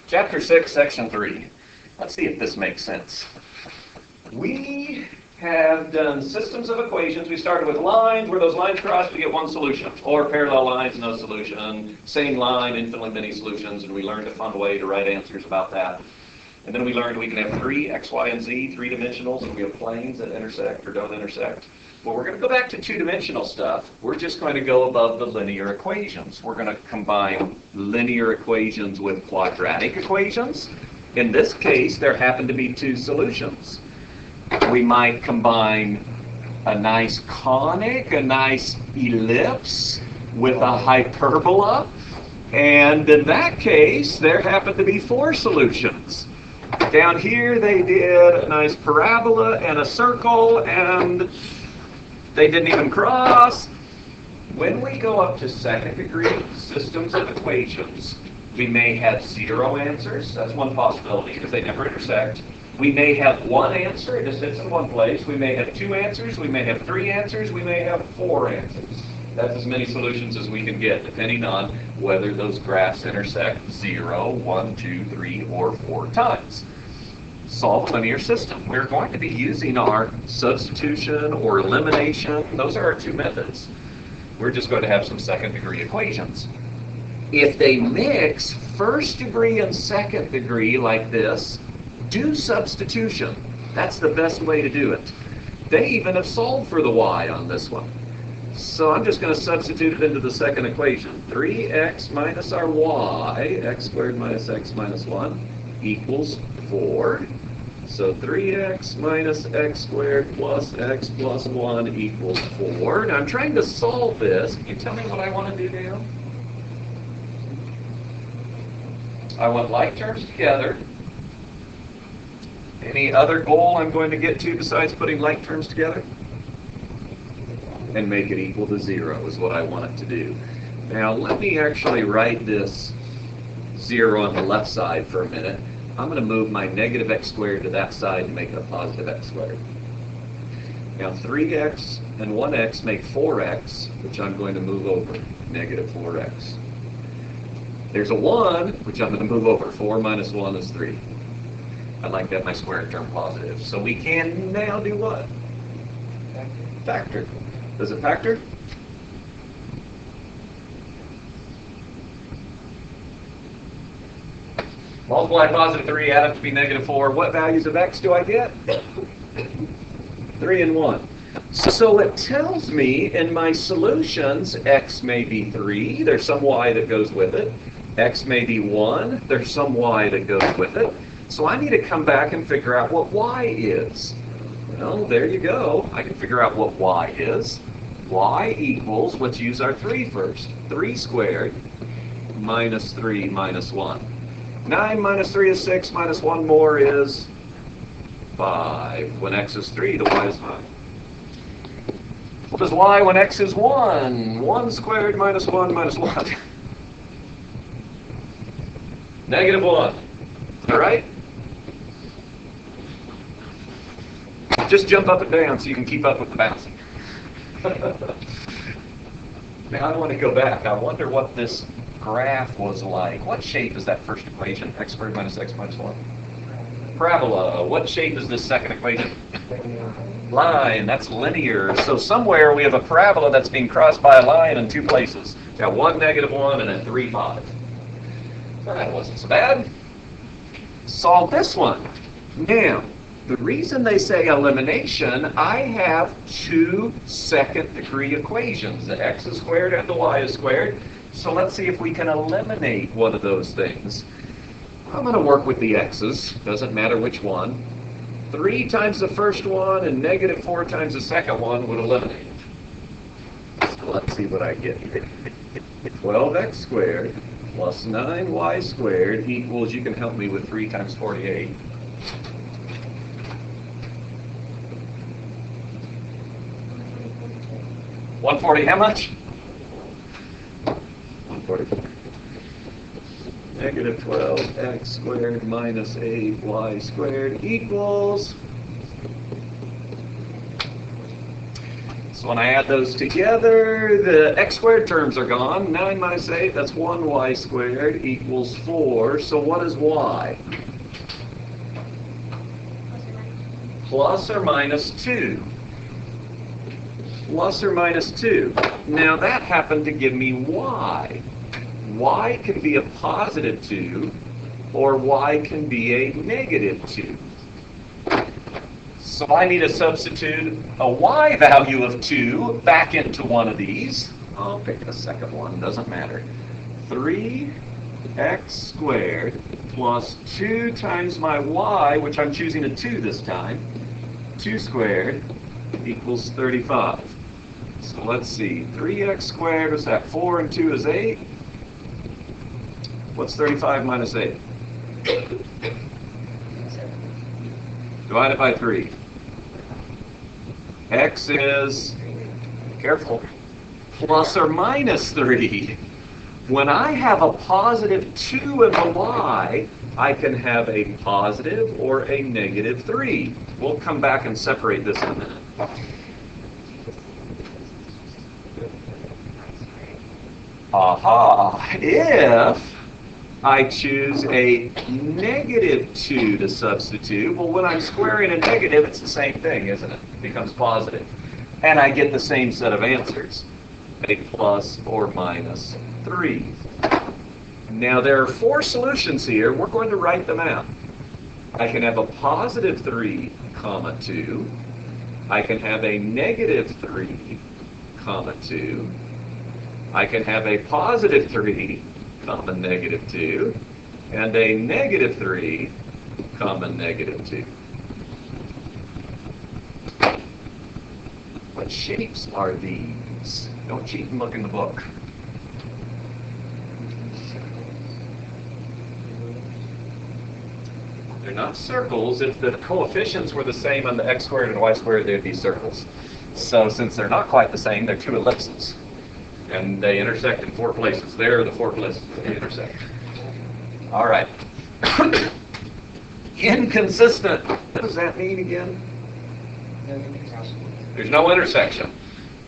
Chapter 6, Section 3. Let's see if this makes sense. We have done systems of equations. We started with lines. Where those lines cross, we get one solution. Or parallel lines, no solution. Same line, infinitely many solutions. And we learned a fun way to write answers about that. And then we learned we can have 3, x, y, and z, 3 dimensionals, and we have planes that intersect or don't intersect. Well, we're going to go back to 2-dimensional stuff. We're just going to go above the linear equations. We're going to combine linear equations with quadratic equations. In this case, there happen to be 2 solutions. We might combine a nice conic, a nice ellipse with a hyperbola. And in that case, there happen to be 4 solutions. Down here, they did a nice parabola and a circle, and they didn't even cross. When we go up to second degree systems of equations, we may have 0 answers. That's one possibility because they never intersect. We may have 1 answer. It just sits in one place. We may have 2 answers. We may have 3 answers. We may have 4 answers. That's as many solutions as we can get, depending on whether those graphs intersect 0, 1, 2, 3, or 4 times. Solve a linear system. We're going to be using our substitution or elimination. Those are our 2 methods. We're just going to have some second degree equations. If they mix first degree and second degree like this, do substitution. That's the best way to do it. They even have solved for the y on this one. So I'm just going to substitute it into the second equation. 3x minus our y, x squared minus x minus 1, equals 4. So 3x minus x squared plus x plus 1 equals 4. Now I'm trying to solve this. Can you tell me what I want to do now? I want like terms together. Any other goal I'm going to get to besides putting like terms together? And make it equal to 0 is what I want it to do. Now let me actually write this 0 on the left side for a minute. I'm going to move my negative x squared to that side to make it a positive x squared. Now 3x and 1x make 4x, which I'm going to move over, negative 4x. There's a 1, which I'm going to move over. 4 minus 1 is 3. I'd like to have my squared term positive. So we can now do what? Factor. Does it factor? Multiply positive 3, add up to be negative 4. What values of x do I get? 3 and 1. So it tells me in my solutions, x may be 3. There's some y that goes with it. X may be 1. There's some y that goes with it. So I need to come back and figure out what y is. Well, there you go. I can figure out what y is. Y equals, let's use our 3 first. 3 squared minus 3 minus 1. 9 minus 3 is 6, minus 1 more is 5. When x is 3, the y is 5. What is y when x is 1? 1 squared minus 1 minus 1. Negative 1. All right? Just jump up and down so you can keep up with the bouncing. Now I want to go back. I wonder what this graph was like. What shape is that first equation? X squared minus x minus 1. Parabola. What shape is this second equation? Line. That's linear. So somewhere we have a parabola that's being crossed by a line in 2 places. Got 1, negative 1, and then 3, 5. That wasn't so bad. Solve this one. Now, the reason they say elimination, I have 2 second degree equations. The x is squared and the y is squared. So let's see if we can eliminate one of those things. I'm going to work with the x's. Doesn't matter which one. 3 times the first one and negative 4 times the second one would eliminate it. So let's see what I get here. 12x squared plus 9y squared equals, you can help me with 3 times 48. 140, how much? 144. Negative 12x squared minus 8y squared equals. So when I add those together, the x squared terms are gone. 9 minus 8, that's 1y squared equals 4. So what is y? Plus or minus 2. Plus or minus 2. Now that happened to give me y. Y can be a positive 2, or y can be a negative 2. So I need to substitute a y value of 2 back into one of these. I'll pick the second one, doesn't matter. 3x squared plus 2 times my y, which I'm choosing a 2 this time, 2 squared equals 35. So let's see, 3x squared, what's that? 4 and 2 is 8. What's 35 minus 8? Divided by 3. X is, careful, plus or minus 3. When I have a positive 2 in the y, I can have a positive or a negative 3. We'll come back and separate this in a minute. Aha! If I choose a negative 2 to substitute, well, when I'm squaring a negative, it's the same thing, isn't it? It becomes positive. And I get the same set of answers, a plus or minus 3. Now, there are 4 solutions here. We're going to write them out. I can have a positive 3, comma 2. I can have a negative 3, comma 2. I can have a positive 3, comma negative 2, and a negative 3, comma negative 2. What shapes are these? Don't cheat and look in the book. They're not circles. If the coefficients were the same on the x squared and y squared, they'd be circles. So since they're not quite the same, they're 2 ellipses. And they intersect in 4 places. There are the 4 places they intersect. All right. Inconsistent. What does that mean again? There's no intersection.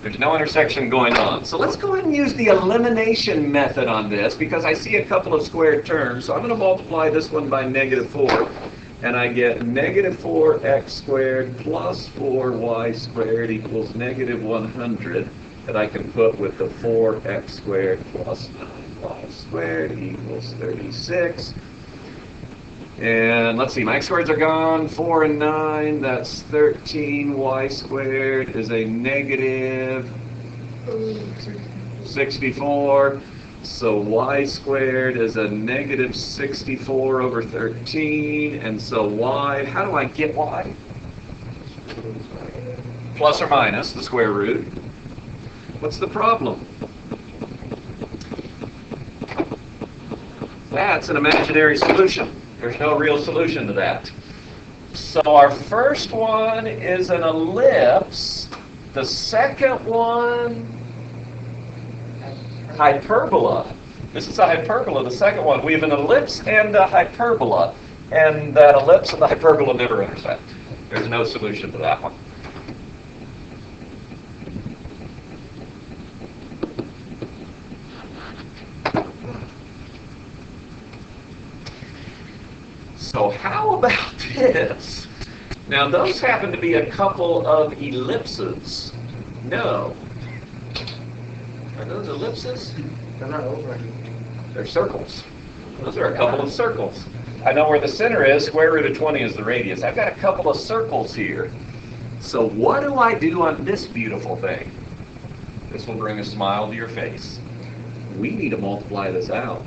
There's no intersection going on. So let's go ahead and use the elimination method on this, because I see a couple of squared terms. So I'm going to multiply this one by negative 4. And I get negative 4x squared plus 4y squared equals negative 100. That I can put with the 4x squared plus 9y squared equals 36. And let's see, my x squareds are gone. 4 and 9, that's 13. Y squared is a negative 64. So y squared is a negative 64 over 13. And so y, how do I get y? Plus or minus the square root. What's the problem? That's an imaginary solution. There's no real solution to that. So our first one is an ellipse. The second one, hyperbola. This is a hyperbola. The second one, we have an ellipse and a hyperbola. And that ellipse and the hyperbola never intersect. There's no solution to that one. So how about this? Now those happen to be a couple of ellipses. No. Are those ellipses? They're not over. They're circles. Those are a couple of circles. I know where the center is. Square root of 20 is the radius. I've got a couple of circles here. So what do I do on this beautiful thing? This will bring a smile to your face. We need to multiply this out.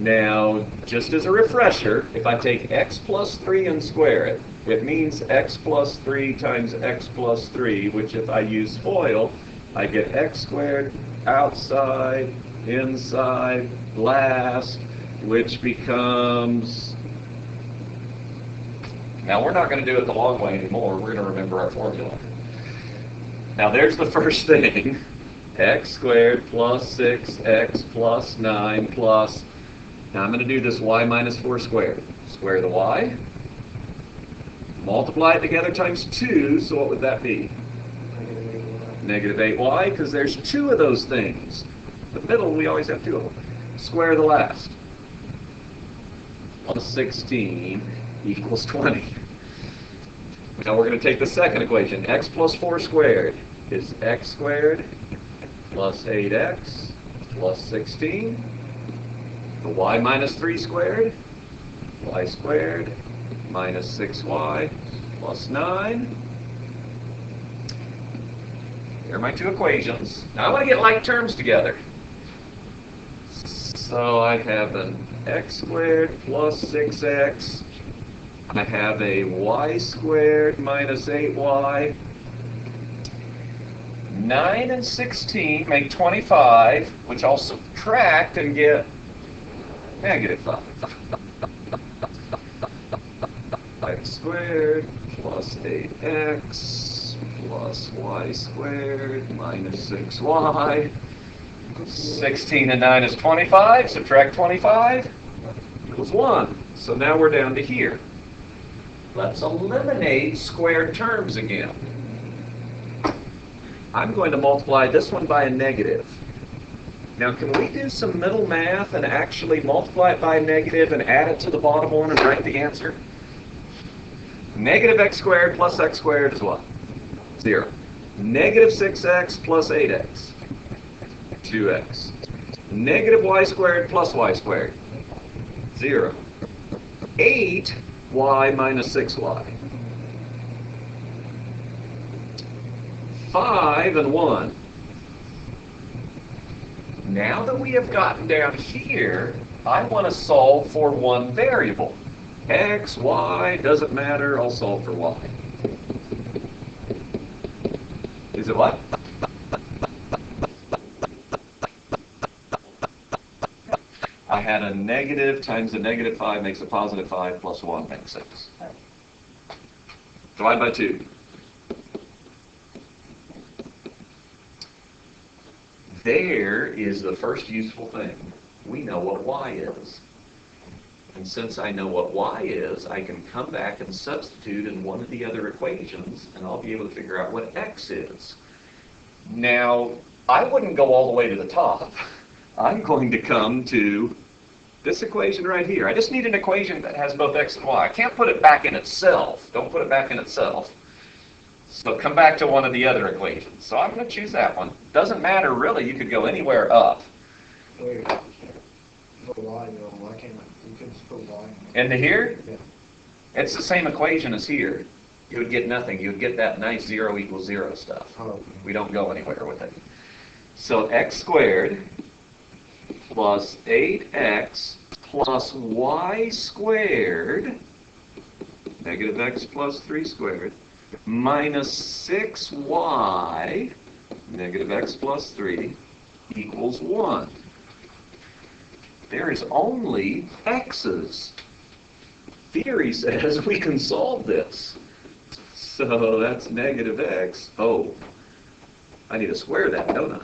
Now, just as a refresher, if I take x plus 3 and square it, it means x plus 3 times x plus 3, which if I use FOIL, I get x squared outside, inside, last, which becomes... Now, we're not going to do it the long way anymore. We're going to remember our formula. Now, there's the first thing. X squared plus 6x plus 9 plus... Now I'm going to do this y minus 4 squared. Square the y. Multiply it together times 2, so what would that be? Negative 8y, because there's 2 of those things. The middle, we always have 2 of them. Square the last. Plus 16 equals 20. Now we're going to take the second equation. X plus 4 squared is x squared plus 8x plus 16. The y minus 3 squared, y squared minus 6y plus 9. Here are my 2 equations. Now I want to get like terms together. So I have an x squared plus 6x. I have a y squared minus 8y. 9 and 16 make 25, which I'll subtract and get negative 5. X squared plus 8x plus y squared minus 6y. 16 and 9 is 25. Subtract 25 equals 1. So now we're down to here. Let's eliminate squared terms again. I'm going to multiply this one by a negative. Now, can we do some middle math and actually multiply it by a negative and add it to the bottom one and write the answer? Negative x squared plus x squared is what? 0. Negative 6x plus 8x. 2x. Negative y squared plus y squared. 0. 8y minus 6y. 5 and 1. Now that we have gotten down here, I want to solve for one variable. X, y, doesn't matter, I'll solve for y. Is it what? I had a negative times a negative 5 makes a positive 5 plus 1 makes 6. Divide by 2. There is the first useful thing. We know what y is. And since I know what y is, I can come back and substitute in one of the other equations, and I'll be able to figure out what x is. Now, I wouldn't go all the way to the top. I'm going to come to this equation right here. I just need an equation that has both x and y. I can't put it back in itself. Don't put it back in itself. So come back to one of the other equations. So I'm going to choose that one. Doesn't matter, really. You could go anywhere up. Wait, put y, why can't you can just put y Into here? Yeah. It's the same equation as here. You would get nothing. You would get that nice 0 equals 0 stuff. Oh, okay. We don't go anywhere with it. So x squared plus 8x plus y squared, negative x plus 3 squared, minus 6y, negative x plus 3, equals 1. There is only x's. Theory says we can solve this. So that's negative x. Oh, I need to square that, don't I?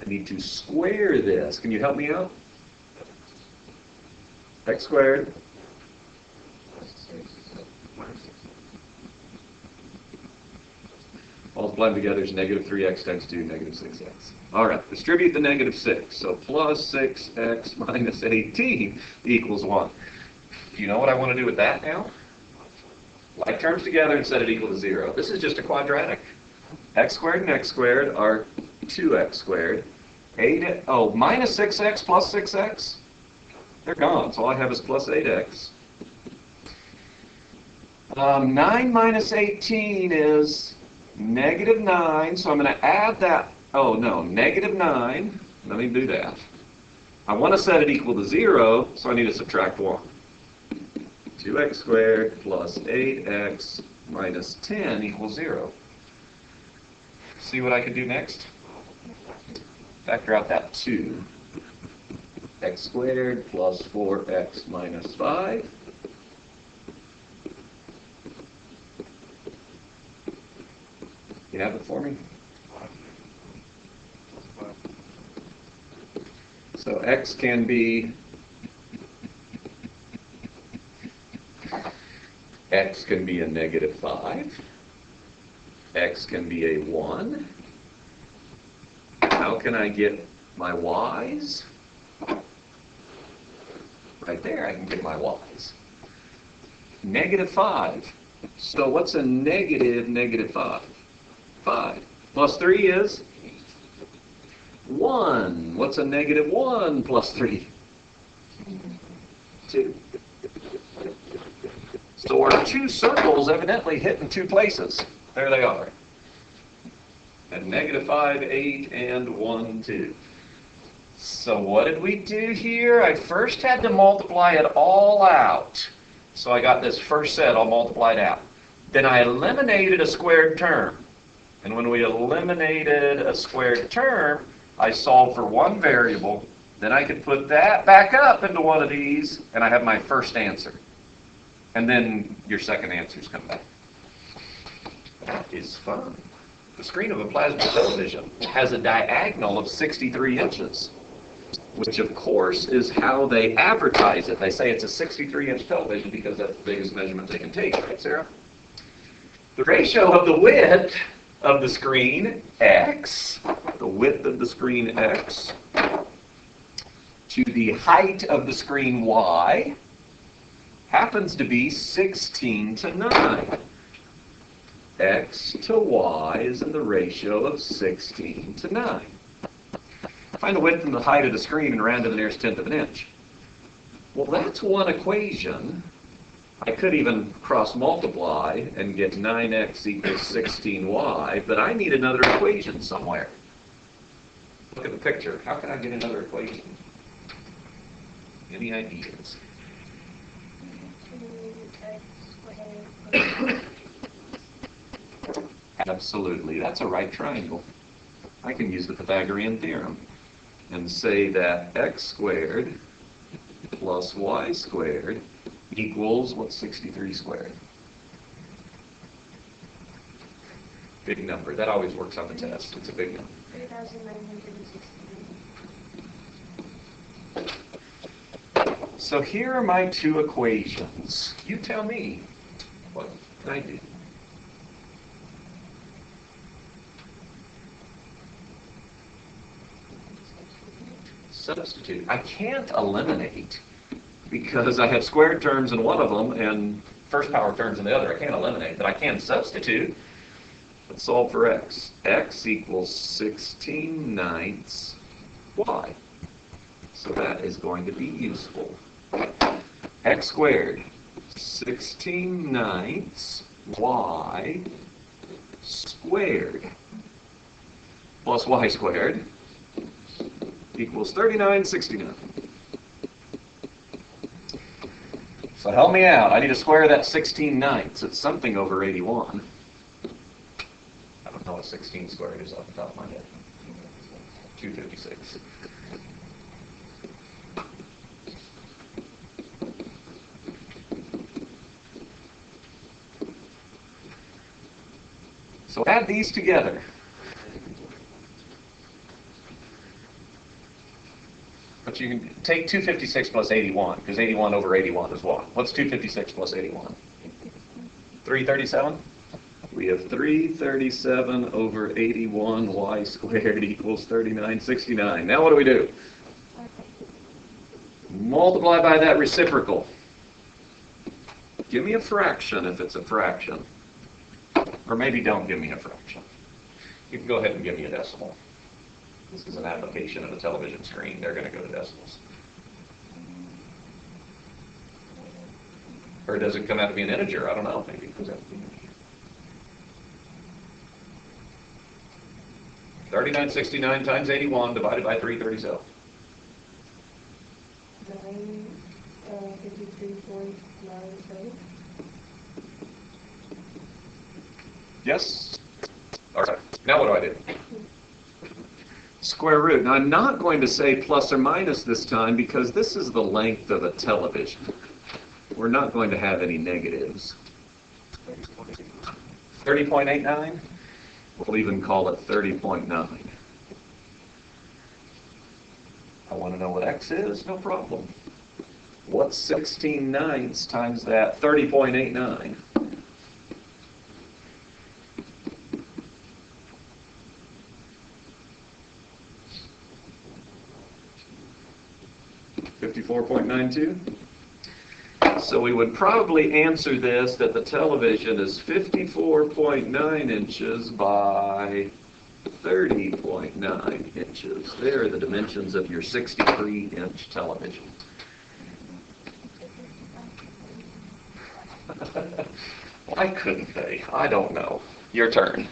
I need to square this. Can you help me out? X squared. Multiply them together is negative 3x times 2, negative 6x. All right, distribute the negative 6. So plus 6x minus 18 equals 1. Do you know what I want to do with that now? Like terms together and set it equal to 0. This is just a quadratic. X squared and x squared are 2x squared. Minus 6x plus 6x? They're gone, so all I have is plus 8x. 9 minus 18 is negative 9, so I'm going to add that. Oh, no, negative 9. Let me do that. I want to set it equal to 0, so I need to subtract 1. 2x squared plus 8x minus 10 equals 0. See what I can do next? Factor out that 2. X squared plus 4x minus 5. You have it for me? So x can be X can be a -5. X can be a 1. How can I get my Y's? Right there, I can get my Y's. -5. So what's a -5? 5. Plus 3 is 1. What's a -1 plus 3? 2. So our two circles evidently hit in two places. There they are. At -5, 8, and 1, 2. So what did we do here? I first had to multiply it all out. So I got this first set all multiplied out. Then I eliminated a squared term. And when we eliminated a squared term, I solved for one variable. Then I could put that back up into one of these, and I have my first answer. And then your second answers come back. That is fun. The screen of a plasma television has a diagonal of 63 inches, which of course is how they advertise it. They say it's a 63-inch television because that's the biggest measurement they can take, right, Sarah? The ratio of the width of the screen, X, the width of the screen, X, to the height of the screen, Y, happens to be 16 to 9. X to Y is in the ratio of 16 to 9. Find the width and the height of the screen and round to the nearest tenth of an inch. Well, that's one equation. I could even cross multiply and get 9x equals 16y, but I need another equation somewhere. Look at the picture. How can I get another equation? Any ideas? Absolutely. That's a right triangle. I can use the Pythagorean theorem and say that x squared plus y squared equals, what's 63 squared? Big number. That always works on the test. It's a big number. 3,969. So here are my two equations. You tell me, what can I do? Substitute. I can't eliminate because I have squared terms in one of them and first power terms in the other. I can't eliminate, but I can substitute. Let's solve for x. X equals 16/9 y. So that is going to be useful. X squared, 16/9 y squared plus y squared equals 39/69. So help me out. I need to square that 16/9. It's something over 81. I don't know what 16 squared is off the top of my head. 256. So add these together. But you can take 256 plus 81, because 81 over 81 is what? What's 256 plus 81? 337? We have 337 over 81 y squared equals 39/69. Now what do we do? Multiply by that reciprocal. Give me a fraction if it's a fraction. Or maybe don't give me a fraction. You can go ahead and give me a decimal. This is an application of a television screen. They're going to go to decimals. Or does it come out to be an integer? I don't know. Maybe it comes out to be an integer. 39/69 times 81 divided by 337. 53.97. Yes? All right. Now what do I do? Square root. Now I'm not going to say plus or minus this time because this is the length of a television. We're not going to have any negatives. 30.89? We'll even call it 30.9. I want to know what x is? No problem. What's 16/9 times that 30.89? $54.92. So we would probably answer this that the television is 54.9 inches by 30.9 inches. There are the dimensions of your 63-inch television. Why couldn't they? I don't know. Your turn.